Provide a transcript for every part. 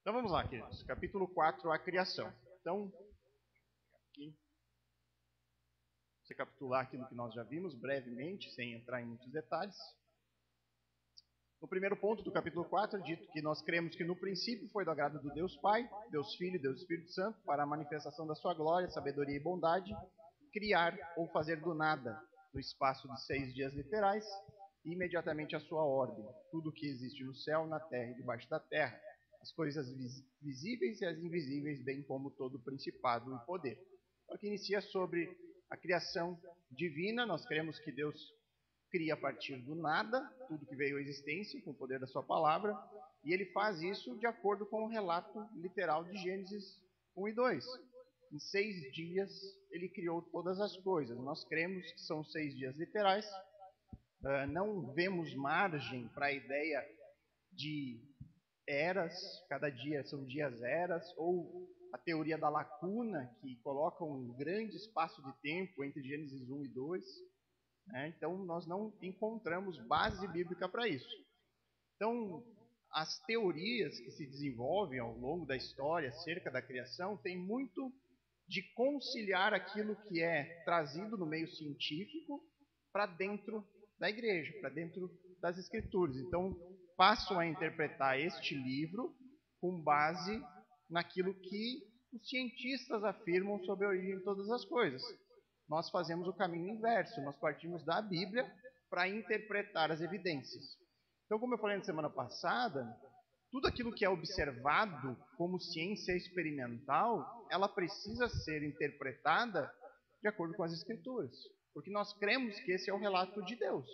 Então vamos lá, queridos. Capítulo 4, a criação. Então, aqui, recapitular aquilo que nós já vimos brevemente, sem entrar em muitos detalhes. No primeiro ponto do capítulo 4 é dito que nós cremos que no princípio foi do agrado do Deus Pai, Deus Filho e Deus Espírito Santo, para a manifestação da sua glória, sabedoria e bondade, criar ou fazer do nada, no espaço de 6 dias literais, imediatamente a sua ordem, tudo o que existe no céu, na terra e debaixo da terra, as coisas visíveis e as invisíveis, bem como todo o principado e poder. Então, aqui inicia sobre a criação divina. Nós cremos que Deus cria a partir do nada tudo que veio à existência com o poder da sua palavra, e ele faz isso de acordo com o relato literal de Gênesis 1 e 2. Em 6 dias ele criou todas as coisas. Nós cremos que são 6 dias literais. Não vemos margem para a ideia de eras, cada dia são dias eras, ou a teoria da lacuna, que coloca um grande espaço de tempo entre Gênesis 1 e 2. Então, nós não encontramos base bíblica para isso. Então, as teorias que se desenvolvem ao longo da história acerca da criação têm muito de conciliar aquilo que é trazido no meio científico para dentro da igreja, para dentro das escrituras. Então, passam a interpretar este livro com base naquilo que os cientistas afirmam sobre a origem de todas as coisas. Nós fazemos o caminho inverso, nós partimos da Bíblia para interpretar as evidências. Então, como eu falei na semana passada, tudo aquilo que é observado como ciência experimental, ela precisa ser interpretada de acordo com as Escrituras. Porque nós cremos que esse é o relato de Deus,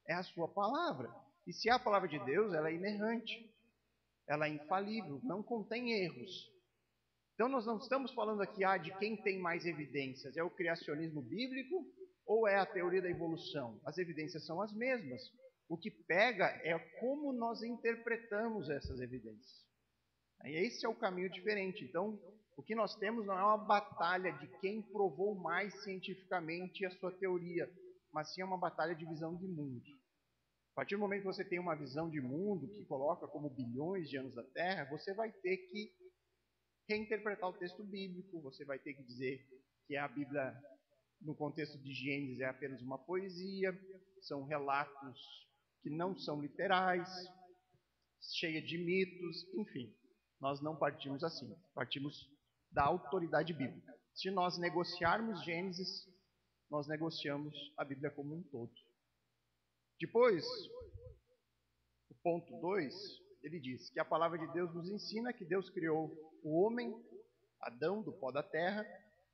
é a sua palavra. E se é a palavra de Deus, ela é inerrante, ela é infalível, não contém erros. Então nós não estamos falando aqui de quem tem mais evidências, é o criacionismo bíblico ou é a teoria da evolução? As evidências são as mesmas. O que pega é como nós interpretamos essas evidências. E esse é o caminho diferente. Então, o que nós temos não é uma batalha de quem provou mais cientificamente a sua teoria, mas sim é uma batalha de visão de mundo. A partir do momento que você tem uma visão de mundo que coloca como bilhões de anos da Terra, você vai ter que reinterpretar o texto bíblico, você vai ter que dizer que a Bíblia, no contexto de Gênesis, é apenas uma poesia, são relatos que não são literais, cheia de mitos, enfim. Nós não partimos assim, partimos da autoridade bíblica. Se nós negociarmos Gênesis, nós negociamos a Bíblia como um todo. Depois, o ponto 2, ele diz que a palavra de Deus nos ensina que Deus criou o homem, Adão, do pó da terra,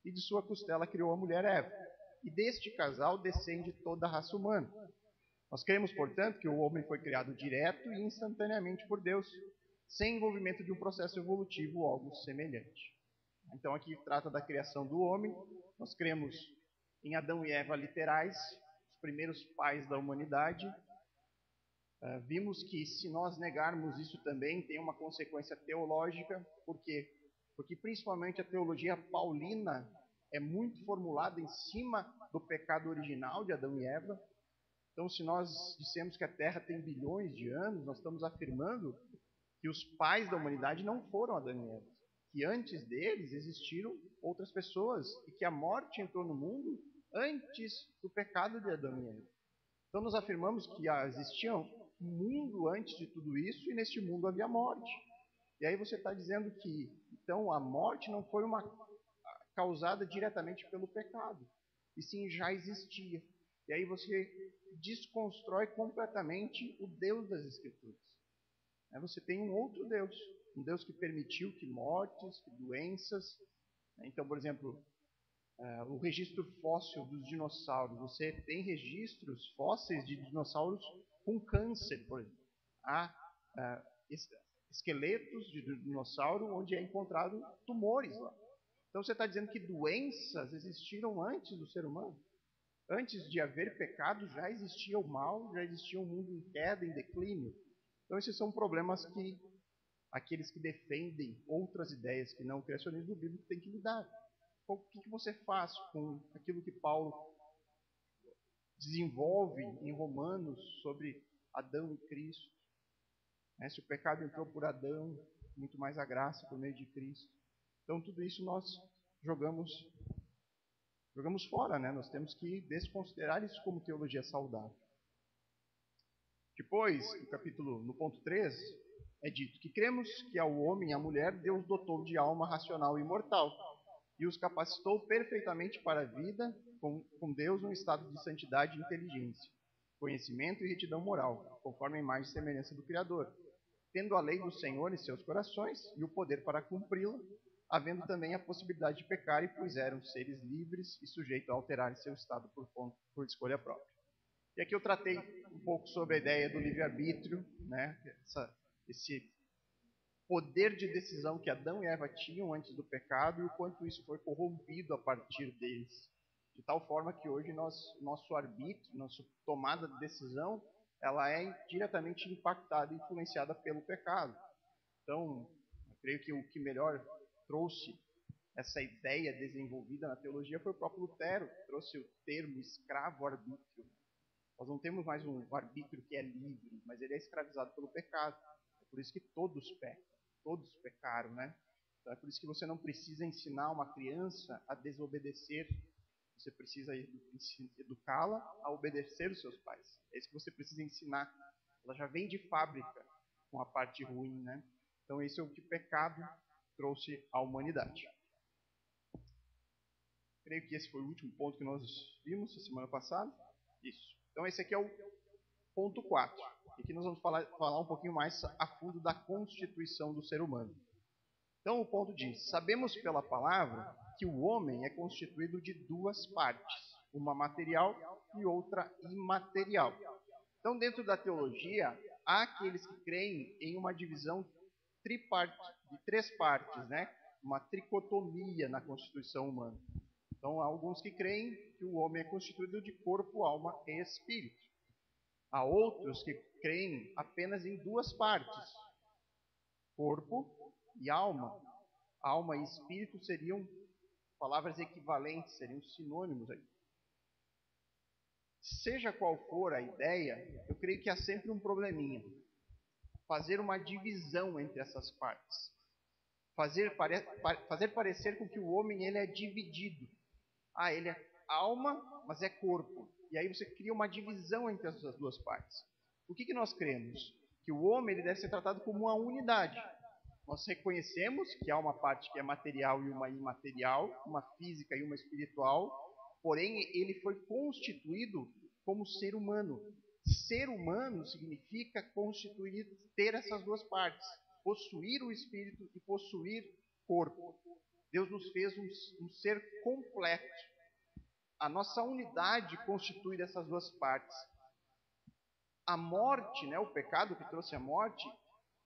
e de sua costela criou a mulher Eva. E deste casal descende toda a raça humana. Nós cremos, portanto, que o homem foi criado direto e instantaneamente por Deus, sem envolvimento de um processo evolutivo ou algo semelhante. Então aqui trata da criação do homem. Nós cremos em Adão e Eva literais, os primeiros pais da humanidade. Vimos que se nós negarmos isso também tem uma consequência teológica. Por quê? Porque principalmente a teologia paulina é muito formulada em cima do pecado original de Adão e Eva. Então, se nós dissemos que a Terra tem bilhões de anos, nós estamos afirmando que os pais da humanidade não foram Adão e Eva, que antes deles existiram outras pessoas e que a morte entrou no mundo antes do pecado de Adão e Eva. Então, nós afirmamos que existia um mundo antes de tudo isso e neste mundo havia morte. E aí você está dizendo que, então, a morte não foi uma causada diretamente pelo pecado, e sim já existia. E aí você desconstrói completamente o Deus das Escrituras. Você tem um outro Deus, um Deus que permitiu que mortes, que doenças. Então, por exemplo, o registro fóssil dos dinossauros. Você tem registros fósseis de dinossauros com câncer, por exemplo. Há esqueletos de dinossauro onde é encontrado tumores lá. Então você está dizendo que doenças existiram antes do ser humano? Antes de haver pecado, já existia o mal, já existia um mundo em queda, em declínio. Então esses são problemas que aqueles que defendem outras ideias que não o criacionismo bíblico têm que lidar. O que você faz com aquilo que Paulo desenvolve em Romanos sobre Adão e Cristo? Se o pecado entrou por Adão, muito mais a graça por meio de Cristo. Então tudo isso nós jogamos fora, né? Nós temos que desconsiderar isso como teologia saudável. Depois, no ponto 3, é dito que cremos que ao homem e à mulher Deus dotou de alma racional e imortal e os capacitou perfeitamente para a vida com Deus num estado de santidade e inteligência, conhecimento e retidão moral, conforme a imagem e semelhança do Criador, tendo a lei do Senhor em seus corações e o poder para cumpri-la, havendo também a possibilidade de pecar, e pois eram seres livres e sujeitos a alterar seu estado por escolha própria. E aqui eu tratei um pouco sobre a ideia do livre-arbítrio, né? Esse poder de decisão que Adão e Eva tinham antes do pecado e o quanto isso foi corrompido a partir deles. De tal forma que hoje nosso arbítrio, nossa tomada de decisão, ela é diretamente impactada e influenciada pelo pecado. Então, eu creio que o que melhor trouxe essa ideia desenvolvida na teologia foi o próprio Lutero, que trouxe o termo escravo-arbítrio. Nós não temos mais um arbítrio que é livre, mas ele é escravizado pelo pecado. É por isso que todos pecam, todos pecaram, né? Então é por isso que você não precisa ensinar uma criança a desobedecer. Você precisa educá-la a obedecer os seus pais. É isso que você precisa ensinar. Ela já vem de fábrica com a parte ruim, né? Então esse é o que o pecado trouxe à humanidade. Creio que esse foi o último ponto que nós vimos a semana passada. Isso. Então esse aqui é o ponto 4. E aqui nós vamos falar um pouquinho mais a fundo da constituição do ser humano. Então o ponto diz: sabemos pela palavra que o homem é constituído de duas partes, uma material e outra imaterial. Então dentro da teologia, há aqueles que creem em uma divisão de três partes, né? Uma tricotomia na constituição humana. Então há alguns que creem que o homem é constituído de corpo, alma e espírito. Há outros que creem apenas em duas partes, corpo e alma. Alma e espírito seriam palavras equivalentes, seriam sinônimos aí. Seja qual for a ideia, eu creio que há sempre um probleminha. Fazer uma divisão entre essas partes. Fazer parecer com que o homem ele é dividido. Ele é alma, mas é corpo. E aí você cria uma divisão entre essas duas partes. O que nós cremos? Que o homem ele deve ser tratado como uma unidade. Nós reconhecemos que há uma parte que é material e uma imaterial, uma física e uma espiritual, porém ele foi constituído como ser humano. Ser humano significa constituir, ter essas duas partes, possuir o espírito e possuir o corpo. Deus nos fez um ser completo. A nossa unidade constitui dessas duas partes. A morte, né, o pecado que trouxe a morte,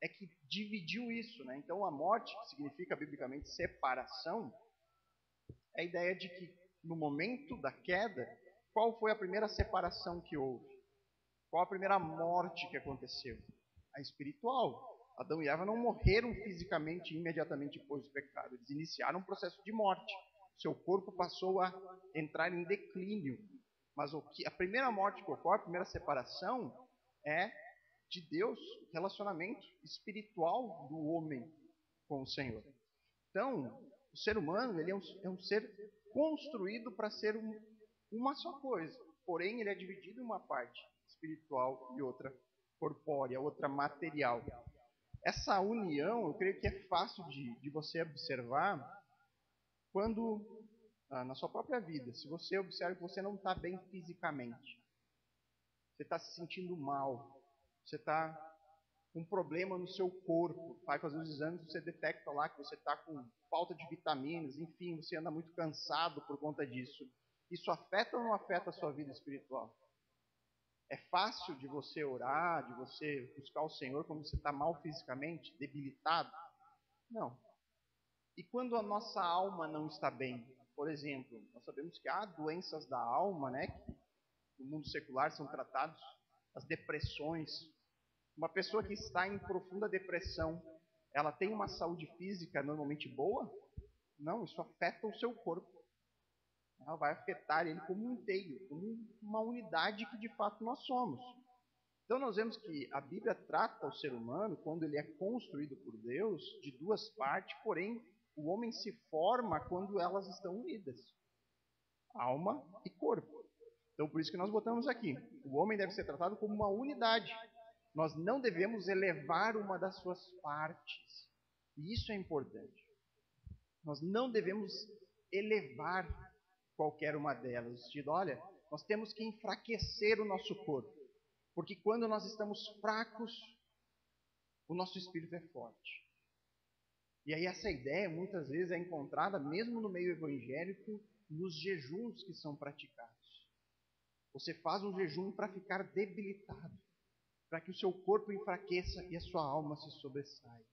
é que dividiu isso, né? Então a morte, que significa biblicamente separação, é a ideia de que no momento da queda, qual foi a primeira separação que houve? Qual a primeira morte que aconteceu? A espiritual. Adão e Eva não morreram fisicamente imediatamente depois do pecado, eles iniciaram um processo de morte. Seu corpo passou a entrar em declínio. Mas a primeira morte que ocorre, a primeira separação, é de Deus, o relacionamento espiritual do homem com o Senhor. Então, o ser humano ele é um ser construído para ser uma só coisa. Porém, ele é dividido em uma parte espiritual e outra corpórea, outra material. Essa união, eu creio que é fácil de você observar quando, na sua própria vida, se você observa que você não está bem fisicamente, você está se sentindo mal, você está com um problema no seu corpo, vai fazer os exames, você detecta lá que você está com falta de vitaminas, enfim, você anda muito cansado por conta disso. Isso afeta ou não afeta a sua vida espiritual? É fácil de você orar, de você buscar o Senhor quando você está mal fisicamente, debilitado? Não. E quando a nossa alma não está bem? Por exemplo, nós sabemos que há doenças da alma, né, que no mundo secular são tratados, as depressões. Uma pessoa que está em profunda depressão, ela tem uma saúde física normalmente boa? Não, isso afeta o seu corpo. Ela vai afetar ele como um inteiro, como uma unidade que de fato nós somos. Então nós vemos que a Bíblia trata o ser humano, quando ele é construído por Deus, de duas partes, porém o homem se forma quando elas estão unidas, alma e corpo. Então por isso que nós botamos aqui, o homem deve ser tratado como uma unidade. Nós não devemos elevar uma das suas partes. E isso é importante. Nós não devemos elevar qualquer uma delas. Olha, nós temos que enfraquecer o nosso corpo. Porque quando nós estamos fracos, o nosso espírito é forte. E aí essa ideia muitas vezes é encontrada mesmo no meio evangélico, nos jejuns que são praticados. Você faz um jejum para ficar debilitado, para que o seu corpo enfraqueça e a sua alma se sobressaia.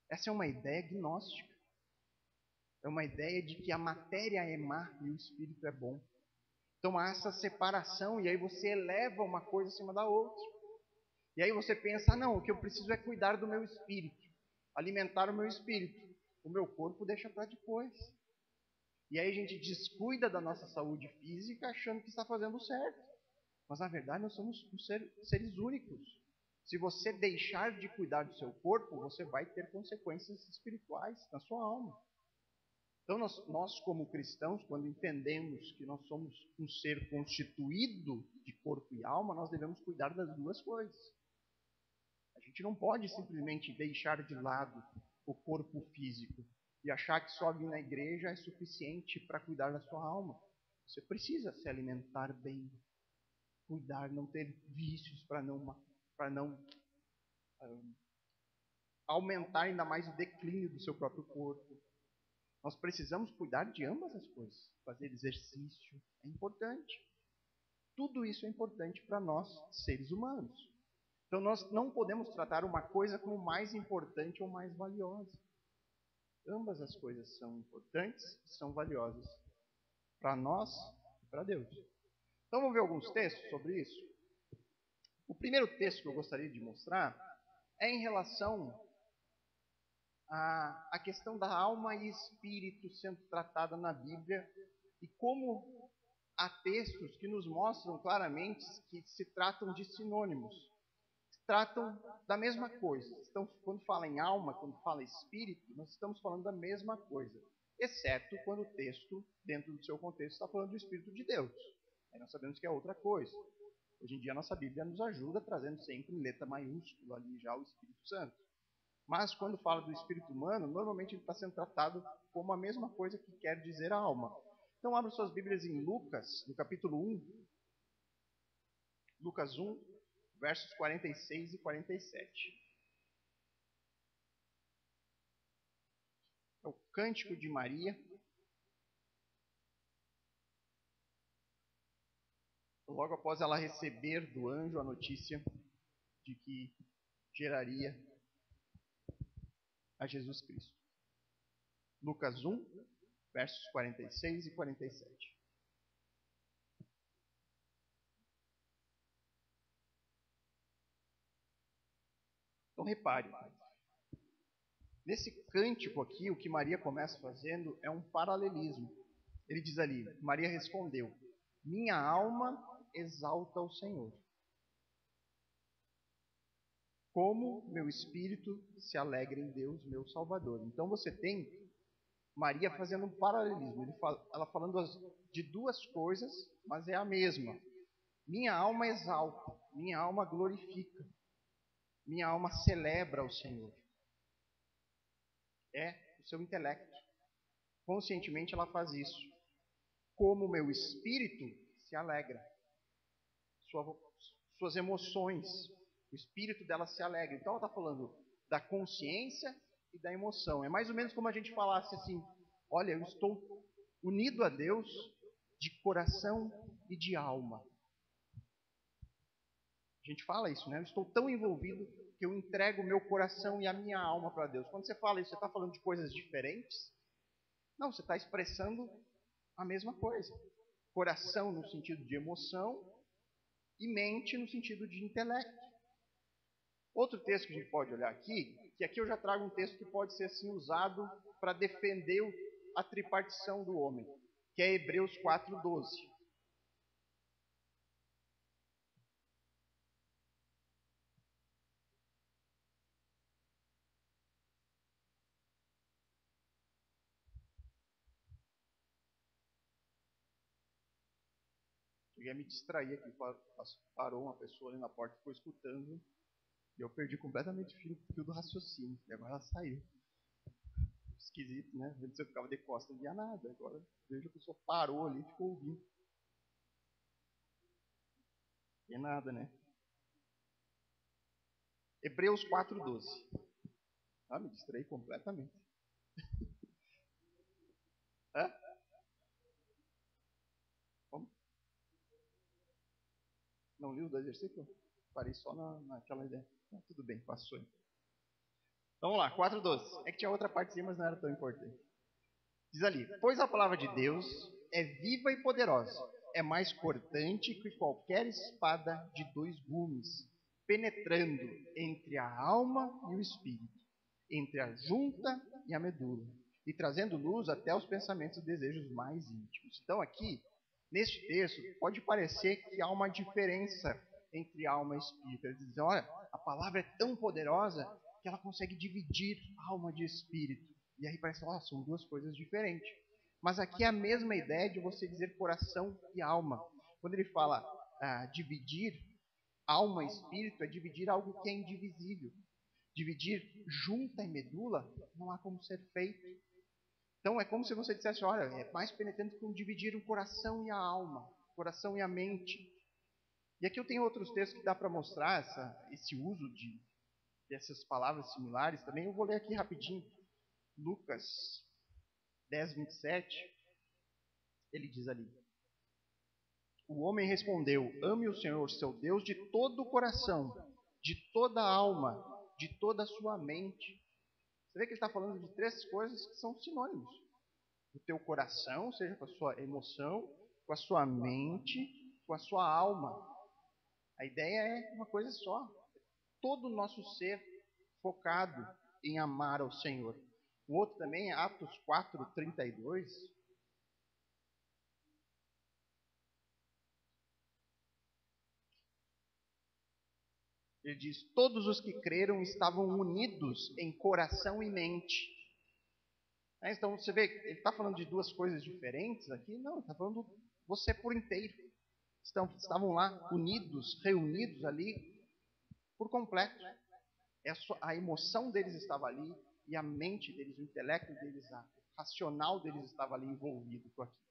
Essa é uma ideia gnóstica. É uma ideia de que a matéria é má e o espírito é bom. Então há essa separação e aí você eleva uma coisa acima da outra. E aí você pensa, não, o que eu preciso é cuidar do meu espírito, alimentar o meu espírito. O meu corpo deixa para depois. E aí a gente descuida da nossa saúde física achando que está fazendo certo. Mas na verdade nós somos seres únicos. Se você deixar de cuidar do seu corpo, você vai ter consequências espirituais na sua alma. Então nós como cristãos, quando entendemos que nós somos um ser constituído de corpo e alma, nós devemos cuidar das duas coisas. A gente não pode simplesmente deixar de lado o corpo físico e achar que só vir na igreja é suficiente para cuidar da sua alma. Você precisa se alimentar bem, cuidar, não ter vícios para não aumentar ainda mais o declínio do seu próprio corpo. Nós precisamos cuidar de ambas as coisas. Fazer exercício é importante. Tudo isso é importante para nós, seres humanos. Então nós não podemos tratar uma coisa como mais importante ou mais valiosa. Ambas as coisas são importantes e são valiosas para nós e para Deus. Então vamos ver alguns textos sobre isso. O primeiro texto que eu gostaria de mostrar é em relação à questão da alma e espírito sendo tratada na Bíblia e como há textos que nos mostram claramente que se tratam de sinônimos, tratam da mesma coisa. Então, quando fala em alma, quando fala espírito, nós estamos falando da mesma coisa, exceto quando o texto, dentro do seu contexto, está falando do Espírito de Deus. Aí nós sabemos que é outra coisa. Hoje em dia a nossa Bíblia nos ajuda, trazendo sempre em letra maiúscula ali já o Espírito Santo. Mas quando fala do espírito humano, normalmente ele está sendo tratado como a mesma coisa que quer dizer a alma. Então abra suas Bíblias em Lucas, no capítulo 1. Lucas 1, versos 46 e 47. É o Cântico de Maria. Logo após ela receber do anjo a notícia de que geraria a Jesus Cristo. Lucas 1, versos 46 e 47. Então repare, nesse cântico aqui, o que Maria começa fazendo é um paralelismo. Ele diz ali, Maria respondeu, minha alma exalta o Senhor. Como meu espírito se alegra em Deus, meu Salvador. Então você tem Maria fazendo um paralelismo. Ela falando de duas coisas, mas é a mesma. Minha alma exalta, minha alma glorifica, minha alma celebra o Senhor. É o seu intelecto. Conscientemente ela faz isso. Como meu espírito se alegra. Suas emoções, o espírito dela se alegra. Então ela está falando da consciência e da emoção. É mais ou menos como a gente falasse assim, olha, eu estou unido a Deus de coração e de alma. A gente fala isso, né? Eu estou tão envolvido que eu entrego o meu coração e a minha alma para Deus. Quando você fala isso, você está falando de coisas diferentes? Não, você está expressando a mesma coisa. Coração no sentido de emoção e mente no sentido de intelecto. Outro texto que a gente pode olhar aqui, que aqui eu já trago um texto que pode ser assim usado para defender a tripartição do homem, que é Hebreus 4:12. Cheguei a me distrair aqui, parou uma pessoa ali na porta, ficou escutando, e eu perdi completamente o fio do raciocínio, e agora ela saiu. Esquisito, né? Antes eu ficava de costas, não via nada, agora vejo a pessoa parou ali e ficou ouvindo. E nada, né? Hebreus 4:12. Ah, me distraí completamente. Hã? Como? Não li os dois versículos? Parei só naquela ideia. Ah, tudo bem, passou. Vamos lá, 4:12. É que tinha outra partezinha, mas não era tão importante. Diz ali: pois a palavra de Deus é viva e poderosa, é mais cortante que qualquer espada de 2 gumes, penetrando entre a alma e o espírito, entre a junta e a medula, e trazendo luz até os pensamentos e desejos mais íntimos. Então aqui, neste texto, pode parecer que há uma diferença entre alma e espírito. Eles dizem, olha, a palavra é tão poderosa que ela consegue dividir alma de espírito. E aí parece, ó, são 2 coisas diferentes. Mas aqui é a mesma ideia de você dizer coração e alma. Quando ele fala dividir alma e espírito, é dividir algo que é indivisível. Dividir junta e medula, não há como ser feito. Então é como se você dissesse, olha, é mais penetrante que dividir o coração e a alma, o coração e a mente. E aqui eu tenho outros textos que dá para mostrar esse uso dessas palavras similares também. Eu vou ler aqui rapidinho. Lucas 10:27, ele diz ali: o homem respondeu, ame o Senhor seu Deus de todo o coração, de toda a alma, de toda a sua mente. Você vê que ele está falando de 3 coisas que são sinônimos. O teu coração, ou seja, com a sua emoção, com a sua mente, com a sua alma. A ideia é uma coisa só. Todo o nosso ser focado em amar ao Senhor. O outro também é Atos 4:32. Ele diz, todos os que creram estavam unidos em coração e mente. Então você vê, ele está falando de 2 coisas diferentes aqui? Não, ele está falando você por inteiro. Estavam lá unidos, reunidos ali por completo. A emoção deles estava ali e a mente deles, o intelecto deles, o racional deles estava ali envolvido com aquilo.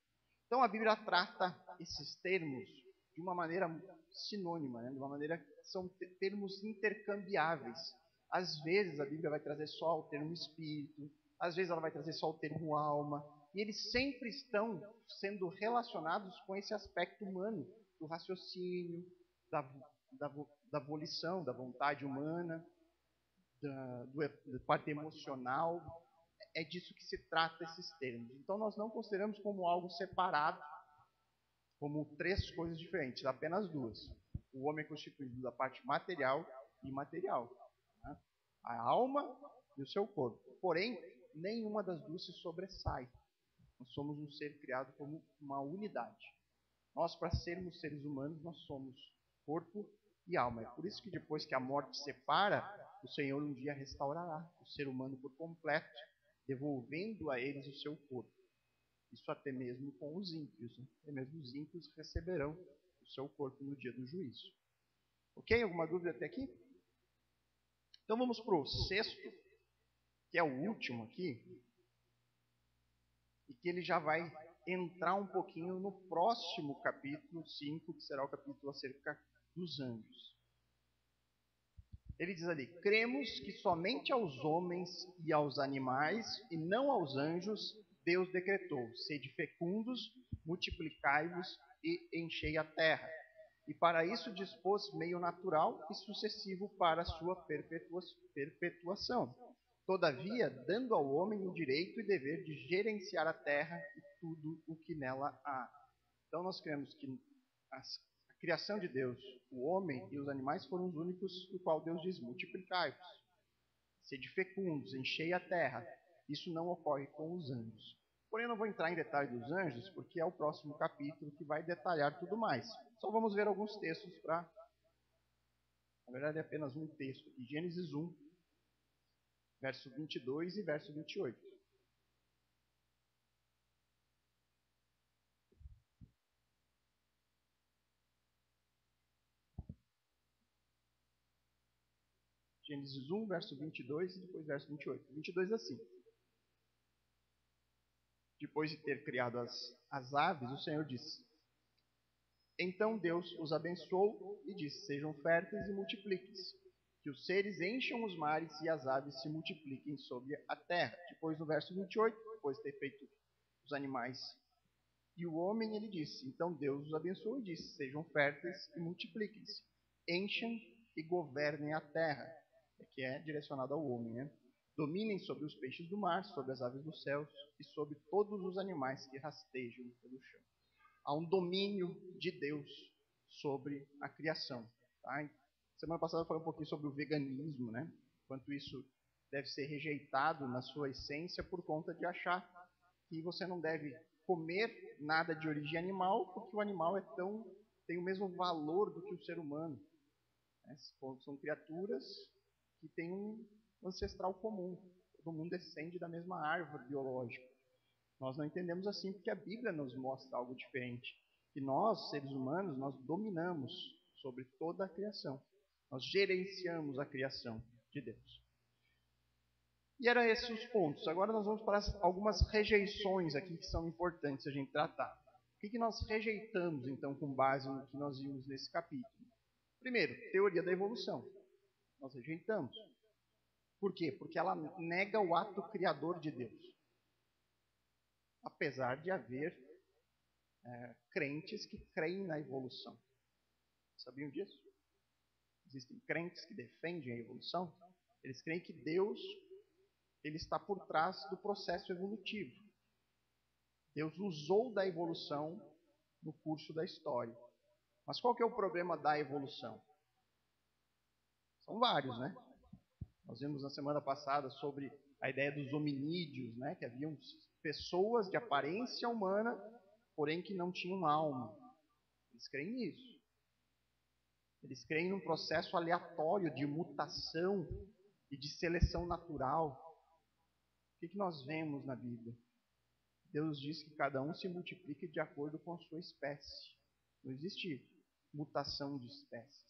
Então a Bíblia trata esses termos de uma maneira sinônima, né? De uma maneira que são termos intercambiáveis. Às vezes a Bíblia vai trazer só o termo espírito, às vezes ela vai trazer só o termo alma, e eles sempre estão sendo relacionados com esse aspecto humano, do raciocínio, da volição, da vontade humana, da parte emocional. É disso que se trata esses termos. Então nós não consideramos como algo separado, como 3 coisas diferentes, apenas 2. O homem é constituído da parte material e imaterial, né? A alma e o seu corpo. Porém, nenhuma das 2 se sobressai. Nós somos um ser criado como uma unidade. Nós, para sermos seres humanos, nós somos corpo e alma. É por isso que depois que a morte separa, o Senhor um dia restaurará o ser humano por completo, devolvendo a eles o seu corpo. Isso até mesmo com os ímpios. Né? Até mesmo os ímpios receberão o seu corpo no dia do juízo. Ok? Alguma dúvida até aqui? Então vamos para o 6º, que é o último aqui, e que ele já vai entrar um pouquinho no próximo capítulo 5, que será o capítulo acerca dos anjos. Ele diz ali, cremos que somente aos homens e aos animais, e não aos anjos, Deus decretou, sede fecundos, multiplicai-vos e enchei a terra. E para isso dispôs meio natural e sucessivo para a sua perpetuação. Todavia, dando ao homem o direito e dever de gerenciar a terra e tudo o que nela há. Então nós cremos que a criação de Deus, o homem e os animais foram os únicos do qual Deus diz, multiplicai-vos, sede fecundos, enchei a terra. Isso não ocorre com os anjos. Porém, eu não vou entrar em detalhe dos anjos, porque é o próximo capítulo que vai detalhar tudo mais. Só vamos ver alguns textos para... Na verdade, é apenas um texto aqui. Gênesis 1, verso 22 e verso 28. Gênesis 1, verso 22 e depois verso 28. 22 assim. Depois de ter criado as aves, o Senhor disse: Então Deus os abençoou e disse: Sejam férteis e multipliquem-se, que os seres encham os mares e as aves se multipliquem sobre a terra. Depois no verso 28, depois de ter feito os animais e o homem, ele disse: Então Deus os abençoou e disse: Sejam férteis e multipliquem-se, encham e governem a terra, que é direcionado ao homem, né? Dominem sobre os peixes do mar, sobre as aves dos céus e sobre todos os animais que rastejam pelo chão. Há um domínio de Deus sobre a criação. Tá? Semana passada eu falei um pouquinho sobre o veganismo, né? Quanto isso deve ser rejeitado na sua essência por conta de achar que você não deve comer nada de origem animal, porque o animal tem o mesmo valor do que o ser humano. Né? São criaturas que têm um ancestral comum. Todo mundo descende da mesma árvore biológica. Nós não entendemos assim porque a Bíblia nos mostra algo diferente. Que nós, seres humanos, nós dominamos sobre toda a criação. Nós gerenciamos a criação de Deus. E eram esses os pontos. Agora nós vamos para algumas rejeições aqui que são importantes a gente tratar. O que nós rejeitamos, então, com base no que nós vimos nesse capítulo? Primeiro, teoria da evolução. Nós rejeitamos. Por quê? Porque ela nega o ato criador de Deus. Apesar de haver crentes que creem na evolução. Sabiam disso? Existem crentes que defendem a evolução. Eles creem que Deus ele está por trás do processo evolutivo. Deus usou da evolução no curso da história. Mas qual que é o problema da evolução? São vários, né? Nós vimos na semana passada sobre a ideia dos hominídeos, né? Que haviam pessoas de aparência humana, porém que não tinham alma. Eles creem nisso. Eles creem num processo aleatório de mutação e de seleção natural. O que nós vemos na Bíblia? Deus diz que cada um se multiplique de acordo com a sua espécie. Não existe mutação de espécies.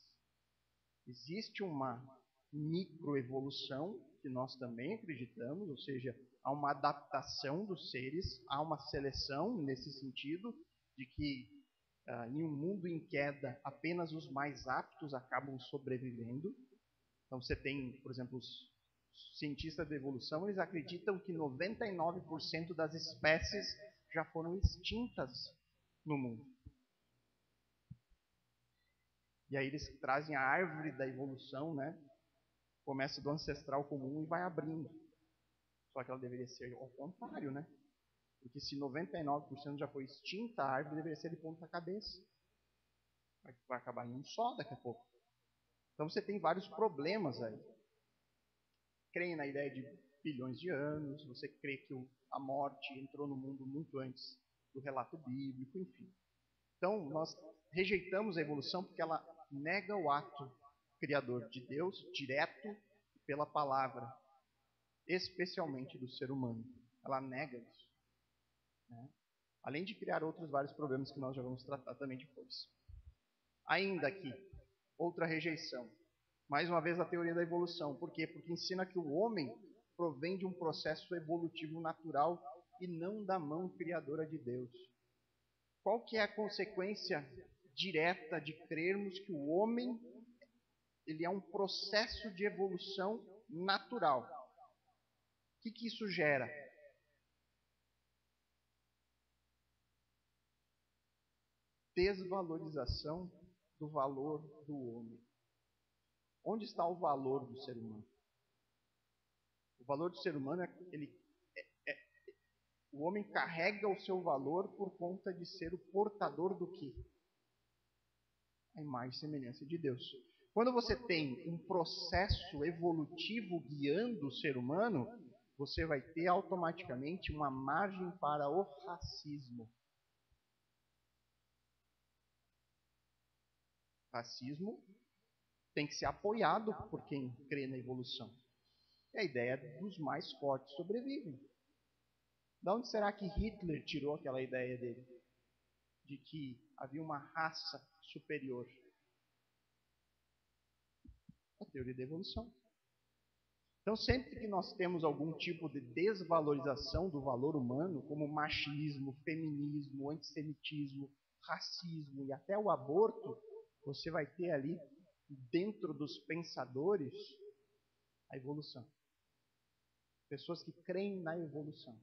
Existe uma microevolução, que nós também acreditamos, ou seja, há uma adaptação dos seres, há uma seleção nesse sentido, de que em um mundo em queda, apenas os mais aptos acabam sobrevivendo. Então você tem, por exemplo, os cientistas da evolução, eles acreditam que 99% das espécies já foram extintas no mundo. E aí eles trazem a árvore da evolução, né? Começa do ancestral comum e vai abrindo. Só que ela deveria ser ao contrário, né? Porque se 99% já foi extinta, a árvore deveria ser de ponta cabeça. Vai acabar em um só daqui a pouco. Então você tem vários problemas aí. Creem na ideia de bilhões de anos, você crê que a morte entrou no mundo muito antes do relato bíblico, enfim. Então, nós rejeitamos a evolução porque ela nega o ato criador de Deus, direto pela palavra, especialmente do ser humano. Ela nega isso. Né? Além de criar outros vários problemas que nós já vamos tratar também depois. Ainda aqui, outra rejeição. Mais uma vez a teoria da evolução. Por quê? Porque ensina que o homem provém de um processo evolutivo natural e não da mão criadora de Deus. Qual que é a consequência direta de crermos que o homem ele é um processo de evolução natural? O que isso gera? Desvalorização do valor do homem. Onde está o valor do ser humano? O valor do ser humano o homem carrega o seu valor por conta de ser o portador do quê? A imagem e semelhança de Deus. Quando você tem um processo evolutivo guiando o ser humano, você vai ter automaticamente uma margem para o racismo. Racismo tem que ser apoiado por quem crê na evolução. É a ideia dos mais fortes sobrevivem. De onde será que Hitler tirou aquela ideia dele? De que havia uma raça superior? A teoria da evolução. Então, sempre que nós temos algum tipo de desvalorização do valor humano, como machismo, feminismo, antissemitismo, racismo e até o aborto, você vai ter ali, dentro dos pensadores, a evolução. Pessoas que creem na evolução.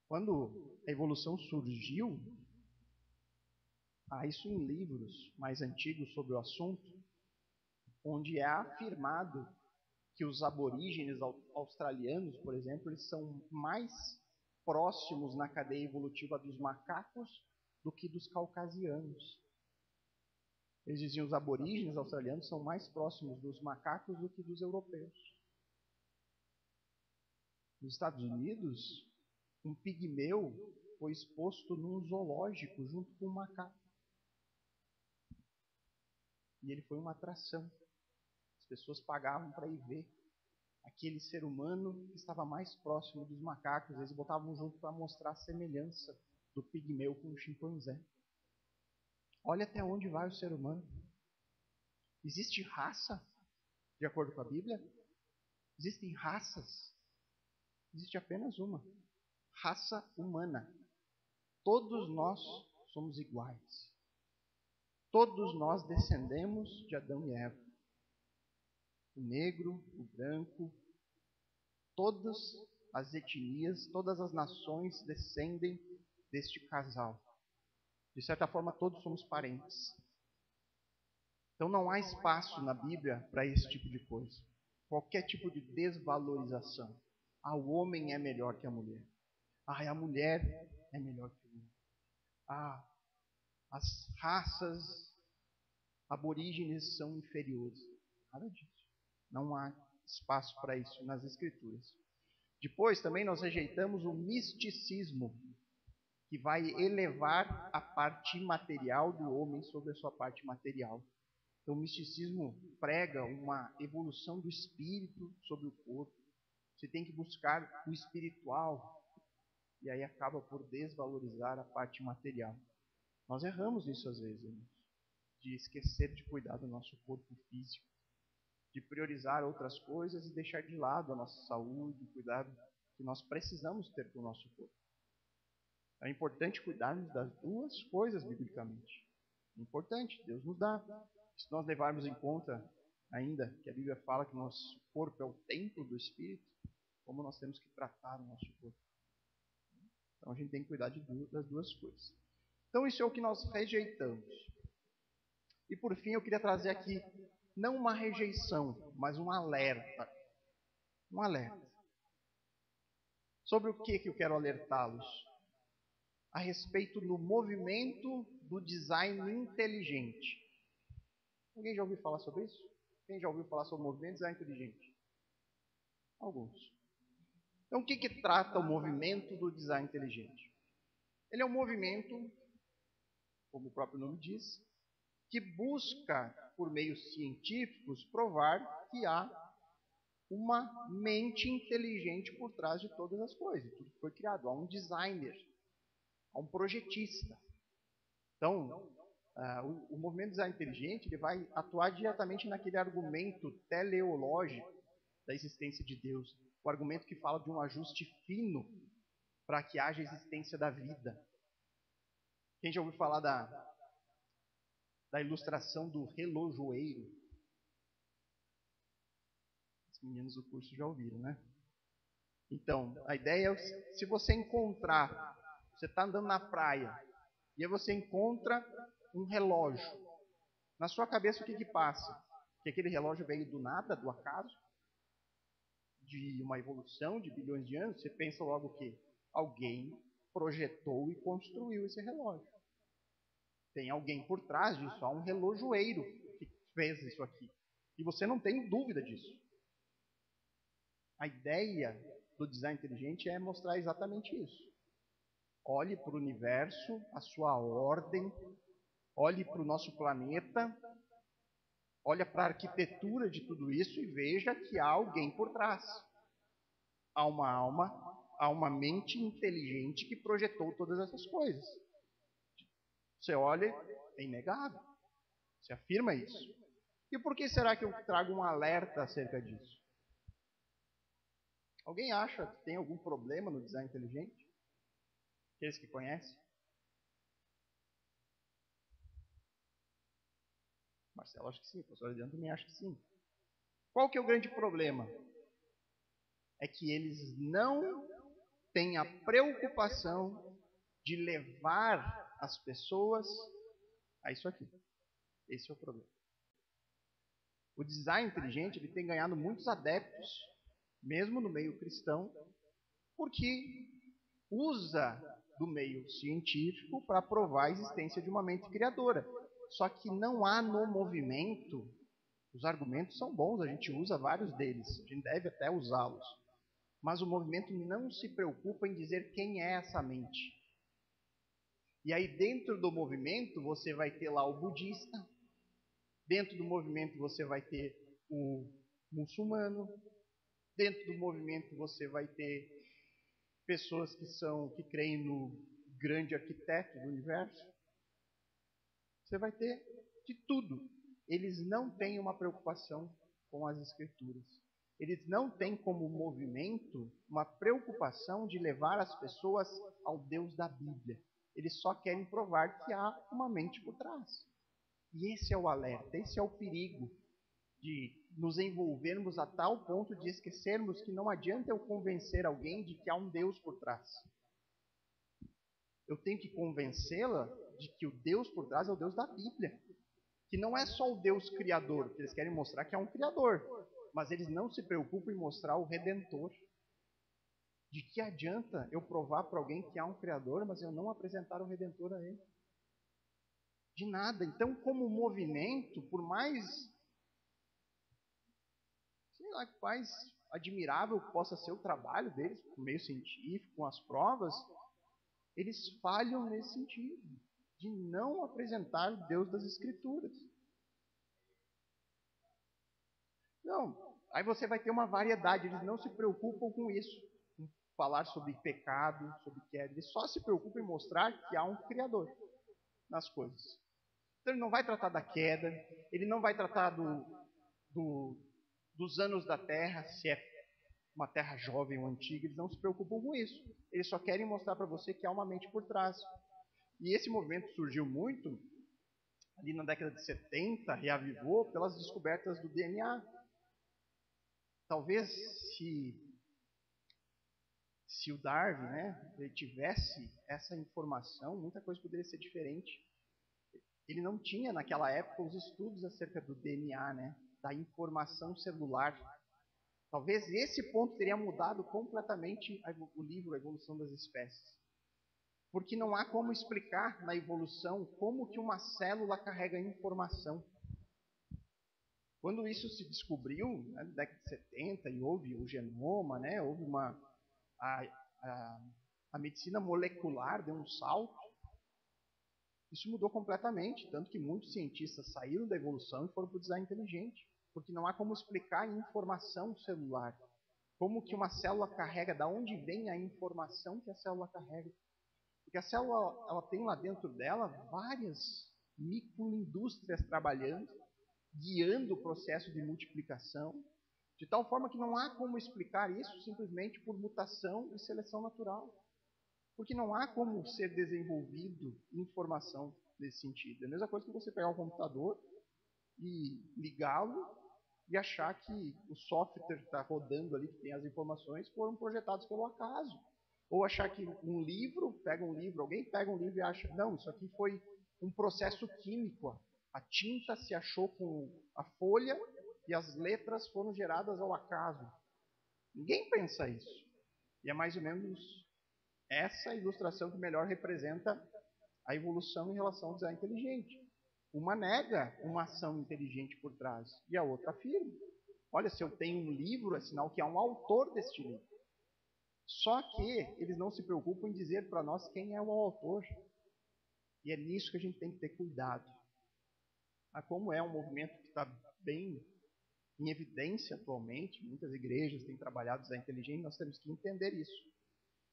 Quando a evolução surgiu, há isso em livros mais antigos sobre o assunto, onde é afirmado que os aborígenes australianos, por exemplo, eles são mais próximos na cadeia evolutiva dos macacos do que dos caucasianos. Eles diziam que os aborígenes australianos são mais próximos dos macacos do que dos europeus. Nos Estados Unidos, um pigmeu foi exposto num zoológico junto com um macaco. E ele foi uma atração. As pessoas pagavam para ir ver aquele ser humano que estava mais próximo dos macacos. Eles botavam junto para mostrar a semelhança do pigmeu com o chimpanzé. Olha até onde vai o ser humano. Existe raça, de acordo com a Bíblia? Existem raças. Existe apenas uma. Raça humana. Todos nós somos iguais. Todos nós descendemos de Adão e Eva. O negro, o branco, todas as etnias, todas as nações descendem deste casal. De certa forma, todos somos parentes. Então não há espaço na Bíblia para esse tipo de coisa. Qualquer tipo de desvalorização. O homem é melhor que a mulher. A mulher é melhor que o homem. As raças aborígenes são inferiores. Nada disso. Não há espaço para isso nas Escrituras. Depois também nós rejeitamos o misticismo, que vai elevar a parte material do homem sobre a sua parte material. Então o misticismo prega uma evolução do espírito sobre o corpo. Você tem que buscar o espiritual, e aí acaba por desvalorizar a parte material. Nós erramos nisso às vezes, irmãos, de esquecer de cuidar do nosso corpo físico, de priorizar outras coisas e deixar de lado a nossa saúde, o cuidado que nós precisamos ter com o nosso corpo. É importante cuidarmos das duas coisas biblicamente. É importante, Deus nos dá. Se nós levarmos em conta ainda que a Bíblia fala que nosso corpo é o templo do Espírito, como nós temos que tratar o nosso corpo. Então a gente tem que cuidar das duas coisas. Então isso é o que nós rejeitamos. E por fim eu queria trazer aqui, não uma rejeição, mas um alerta. Um alerta. Sobre o que eu quero alertá-los? A respeito do movimento do design inteligente. Alguém já ouviu falar sobre isso? Quem já ouviu falar sobre o movimento do design inteligente? Alguns. Então, o que trata o movimento do design inteligente? Ele é um movimento, como o próprio nome diz, que busca, por meios científicos, provar que há uma mente inteligente por trás de todas as coisas. Tudo que foi criado. Há um designer, há um projetista. Então, o movimento design inteligente ele vai atuar diretamente naquele argumento teleológico da existência de Deus. O argumento que fala de um ajuste fino para que haja existência da vida. Quem já ouviu falar da ilustração do relojoeiro? Os meninos do curso já ouviram, né? Então, a ideia é, se você encontrar, você está andando na praia, e aí você encontra um relógio. Na sua cabeça o que passa? Que aquele relógio veio do nada, do acaso? De uma evolução de bilhões de anos? Você pensa logo o quê? Alguém projetou e construiu esse relógio. Tem alguém por trás disso, há um relojoeiro que fez isso aqui. E você não tem dúvida disso. A ideia do design inteligente é mostrar exatamente isso. Olhe para o universo, a sua ordem, olhe para o nosso planeta, olhe para a arquitetura de tudo isso e veja que há alguém por trás. Há uma alma, há uma mente inteligente que projetou todas essas coisas. Você olha, é inegável. Você afirma isso. E por que será que eu trago um alerta acerca disso? Alguém acha que tem algum problema no design inteligente? Aqueles que conhecem? Marcelo, acho que sim. O professor Adriano também acha que sim. Qual que é o grande problema? É que eles não têm a preocupação de levar as pessoas a isso aqui. Esse é o problema. O design inteligente ele tem ganhado muitos adeptos, mesmo no meio cristão, porque usa do meio científico para provar a existência de uma mente criadora. Só que não há no movimento, os argumentos são bons, a gente usa vários deles, a gente deve até usá-los. Mas o movimento não se preocupa em dizer quem é essa mente. E aí dentro do movimento você vai ter lá o budista, dentro do movimento você vai ter o muçulmano, dentro do movimento você vai ter pessoas que creem no grande arquiteto do universo. Você vai ter de tudo. Eles não têm uma preocupação com as escrituras. Eles não têm como movimento uma preocupação de levar as pessoas ao Deus da Bíblia. Eles só querem provar que há uma mente por trás. E esse é o alerta, esse é o perigo de nos envolvermos a tal ponto de esquecermos que não adianta eu convencer alguém de que há um Deus por trás. Eu tenho que convencê-la de que o Deus por trás é o Deus da Bíblia. Que não é só o Deus criador, que eles querem mostrar que há um criador. Mas eles não se preocupam em mostrar o redentor. De que adianta eu provar para alguém que há um criador, mas eu não apresentar o redentor a ele? De nada. Então, como movimento, por mais, sei lá, mais admirável que possa ser o trabalho deles, no meio científico, com as provas, eles falham nesse sentido, de não apresentar o Deus das Escrituras. Não, aí você vai ter uma variedade, eles não se preocupam com isso, com falar sobre pecado, sobre queda, eles só se preocupam em mostrar que há um Criador nas coisas. Então ele não vai tratar da queda, ele não vai tratar dos anos da Terra, se é uma terra jovem ou antiga, eles não se preocupam com isso. Eles só querem mostrar para você que há uma mente por trás. E esse movimento surgiu muito ali na década de 70, reavivou pelas descobertas do DNA. Talvez se o Darwin, ele tivesse essa informação, muita coisa poderia ser diferente. Ele não tinha naquela época os estudos acerca do DNA, da informação celular. Talvez esse ponto teria mudado completamente o livro A Evolução das Espécies. Porque não há como explicar na evolução como que uma célula carrega informação. Quando isso se descobriu, na década de 70, e houve o genoma, houve a medicina molecular deu um salto, isso mudou completamente, tanto que muitos cientistas saíram da evolução e foram para o design inteligente, porque não há como explicar a informação celular. Como que uma célula carrega, da onde vem a informação que a célula carrega. Porque a célula ela tem lá dentro dela várias microindústrias trabalhando, guiando o processo de multiplicação, de tal forma que não há como explicar isso simplesmente por mutação e seleção natural. Porque não há como ser desenvolvido informação nesse sentido. É a mesma coisa que você pegar um computador e ligá-lo e achar que o software está rodando ali, que tem as informações, foram projetados pelo acaso. Ou achar que um livro, alguém pega um livro e acha, não, isso aqui foi um processo químico. A tinta se achou com a folha e as letras foram geradas ao acaso. Ninguém pensa isso. E é mais ou menos essa ilustração que melhor representa a evolução em relação ao design inteligente. Uma nega uma ação inteligente por trás e a outra afirma. Olha, se eu tenho um livro, é sinal que há um autor deste livro. Só que eles não se preocupam em dizer para nós quem é o autor. E é nisso que a gente tem que ter cuidado. Como é um movimento que está bem em evidência atualmente, muitas igrejas têm trabalhado design inteligente, nós temos que entender isso.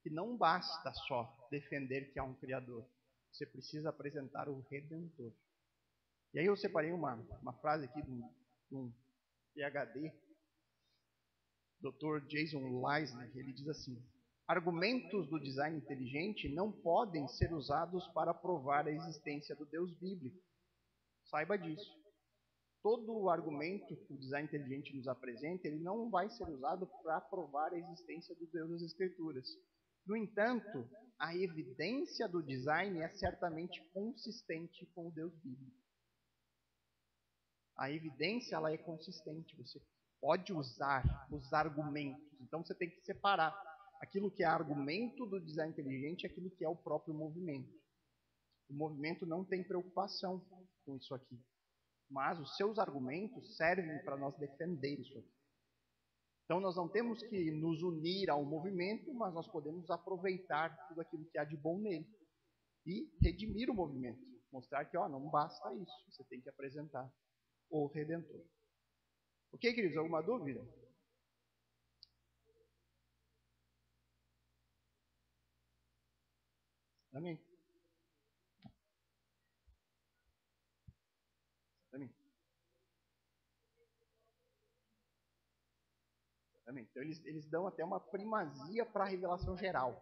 Que não basta só defender que há um Criador. Você precisa apresentar o Redentor. E aí eu separei uma frase aqui um PhD, Dr. Jason Leisner, ele diz assim: argumentos do design inteligente não podem ser usados para provar a existência do Deus bíblico. Saiba disso. Todo o argumento que o design inteligente nos apresenta, ele não vai ser usado para provar a existência do Deus das Escrituras. No entanto, a evidência do design é certamente consistente com o Deus bíblico. A evidência, ela é consistente. Você pode usar os argumentos. Então, você tem que separar aquilo que é argumento do design inteligente e aquilo que é o próprio movimento. O movimento não tem preocupação com isso aqui. Mas os seus argumentos servem para nós defender isso aqui. Então, nós não temos que nos unir ao movimento, mas nós podemos aproveitar tudo aquilo que há de bom nele e redimir o movimento. Mostrar que, não basta isso, você tem que apresentar o Redentor. Ok, queridos? Alguma dúvida? Amém? Amém? Amém? Então, eles dão até uma primazia para a revelação geral.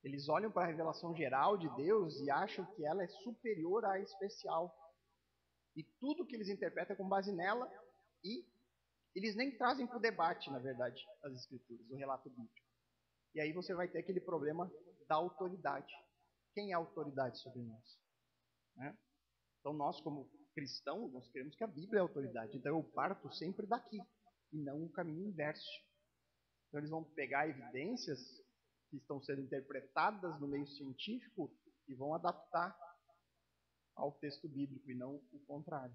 Eles olham para a revelação geral de Deus e acham que ela é superior à especial. E tudo que eles interpretam é com base nela, e eles nem trazem para o debate, na verdade, as escrituras, o relato bíblico. E aí você vai ter aquele problema da autoridade. Quem é a autoridade sobre nós? Né? Então nós, como cristãos, nós queremos que a Bíblia é a autoridade. Então eu parto sempre daqui, e não o caminho inverso. Então eles vão pegar evidências que estão sendo interpretadas no meio científico e vão adaptar ao texto bíblico, e não o contrário.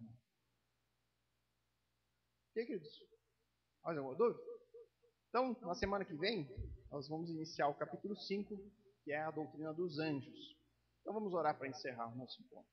Ok, queridos? Mais alguma dúvida? Então, na semana que vem, nós vamos iniciar o capítulo 5, que é a doutrina dos anjos. Então vamos orar para encerrar o nosso encontro.